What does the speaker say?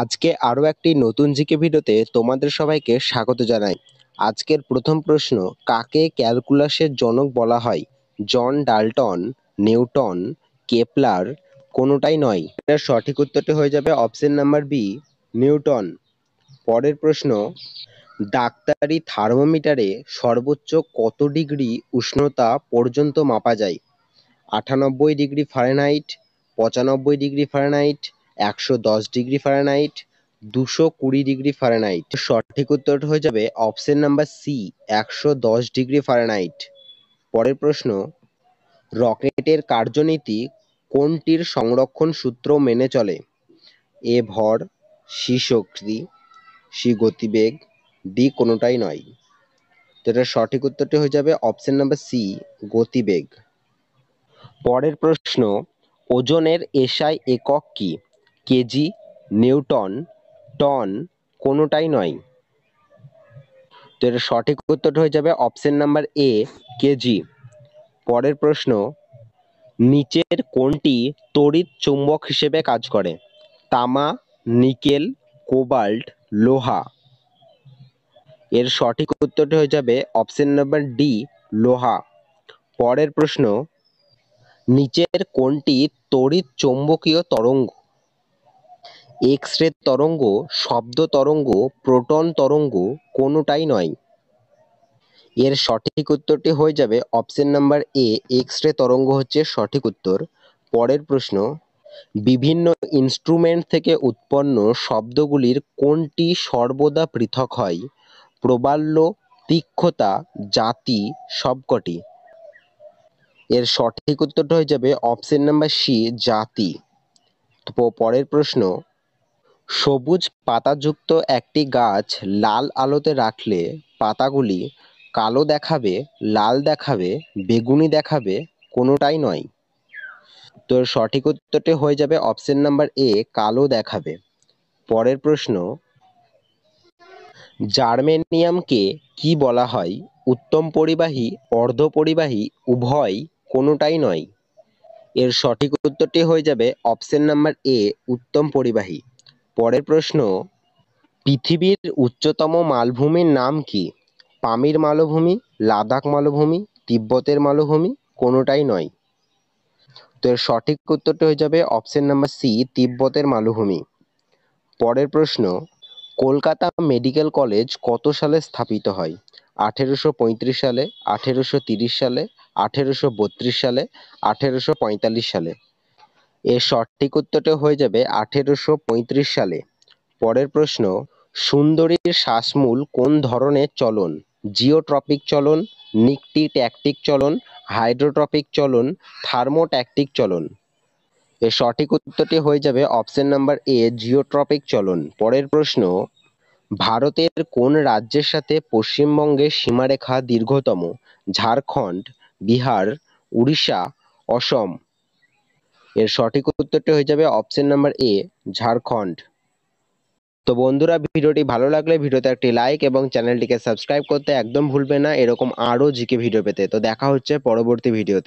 আজকে আরো একটি নতুন জিকে ভিডিওতে তোমাদের সবাইকে স্বাগত জানাই। আজকের প্রথম প্রশ্ন, কাকে ক্যালকুলাসের জনক বলা হয়? জন ডাল্টন, নিউটন, কেপলার, কোনোটাই নয়। এর সঠিক উত্তরটি হয়ে যাবে অপশন নাম্বার বি, নিউটন। পরের প্রশ্ন, ডাক্তারি থার্মোমিটারে সর্বোচ্চ কত ডিগ্রি উষ্ণতা পর্যন্ত মাপা যায়? 98 degree Fahrenheit, 95 degree Fahrenheit, 110 degree Fahrenheit, 220 degree Fahrenheit. সঠিক উত্তর হয়ে যাবে option number C, 110 degree Fahrenheit. পরের প্রশ্ন, রকেটের কার্যনীতি কোনটির সংরক্ষণ সূত্র মেনে চলে? এ ভর, সি শক্তি, সি গতিবেগ, ডি কোনোটাই নয়। তো এটার সঠিক উত্তরটি হয়ে যাবে অপশন নাম্বার সি, গতিবেগ। পরের প্রশ্ন, ওজনের এসআই একক কি? কেজি, নিউটন, টন, কোনোটাই নয়। তো এর সঠিক উত্তরটা হয়ে যাবে অপশন নাম্বার এ, কেজি। পরের প্রশ্ন, নিচের কোনটি তড়িৎ চুম্বক হিসেবে কাজ করে? তামা, নিকেল, কোবাল্ট, লোহা। এর সঠিক উত্তরটি হয়ে যাবে অপশন নাম্বার ডি, লোহা। পরের প্রশ্ন, নিচের কোনটি তড়িৎ চৌম্বকীয় তরঙ্গ? এক্স রে তরঙ্গ, শব্দ তরঙ্গ, প্রোটন তরঙ্গ, কোনোটাই নয়। এর সঠিক উত্তরটি হয়ে যাবে option number A, X ray তরঙ্গ হচ্ছে সঠিক উত্তর। পরের প্রশ্ন, বিভিন্ন ইনস্ট্রুমেন্ট থেকে উৎপন্ন শব্দগুলির কোনটি সর্বদা পৃথক হয়? প্রবাল্য, তীক্ষ্ণতা, জাতি, সবকটি। এর সঠিক উত্তরটা হয়ে যাবে অপশন নাম্বার সি, জাতি। তো পরের প্রশ্ন, সবুজ পাতাযুক্ত একটি গাছ লাল আলোতে রাখলে পাতাগুলি কালো দেখাবে, লাল দেখাবে, বেগুনি দেখাবে, কোনোটাই নয়। তো সঠিক উত্তরটি হয়ে যাবে অপশন নাম্বার এ, কালো দেখাবে। পরের প্রশ্ন, জার্মেনিয়ামকে কি বলা হয়? উত্তম পরিবাহী, অর্ধ পরিবাহী, উভয়, কোনোটাই নয়। এর সঠিক উত্তরটি হয়ে যাবে অপশন নাম্বার এ, উত্তম পরিবাহী। পরের প্রশ্ন, পৃথিবীর উচ্চতম মালভূমির নাম কি? পামির মালভূমি, লাদাখ মালভূমি, তিব্বতের মালভূমি, কোনোটাই নয়। তো এর সঠিক উত্তরটি হয়ে যাবে অপশন নাম্বার সি, তিব্বতের মালভূমি। পরের প্রশ্ন, কলকাতা মেডিকেল কলেজ কত সালে স্থাপিত হয়? 1835 সালে, 1830 সালে, 1832 সালে, 1845 সালে। এর সঠিক উত্তরটা হয়ে যাবে 1835 সালে। পরের প্রশ্ন, সুন্দরীর শ্বাসমূল কোন ধরনের চলন? জিওট্রপিক চলন, নিকটিট্যাকটিক চলন, হাইড্রোট্রপিক চলন, থার্মোট্যাকটিক চলন। এর সঠিক উত্তরটি হয়ে যাবে অপশন নাম্বার এ, জিওট্রপিক চলন। পরের প্রশ্ন, ভারতের কোন রাজ্যের সাথে পশ্চিমবঙ্গের সীমারেখা দীর্ঘতম? ঝাড়খণ্ড, বিহার, উড়িষ্যা, অসম। এর সঠিক উত্তরটি হয়ে যাবে অপশন নাম্বার এ, ঝাড়খণ্ড। তো বন্ধুরা, ভিডিওটি ভালো লাগলে ভিডিওতে একটি লাইক এবং চ্যানেলটিকে সাবস্ক্রাইব করতে একদম ভুলবে না এরকম আরো জিকে ভিডিও পেতে। তো দেখা হচ্ছে পরবর্তী ভিডিওতে।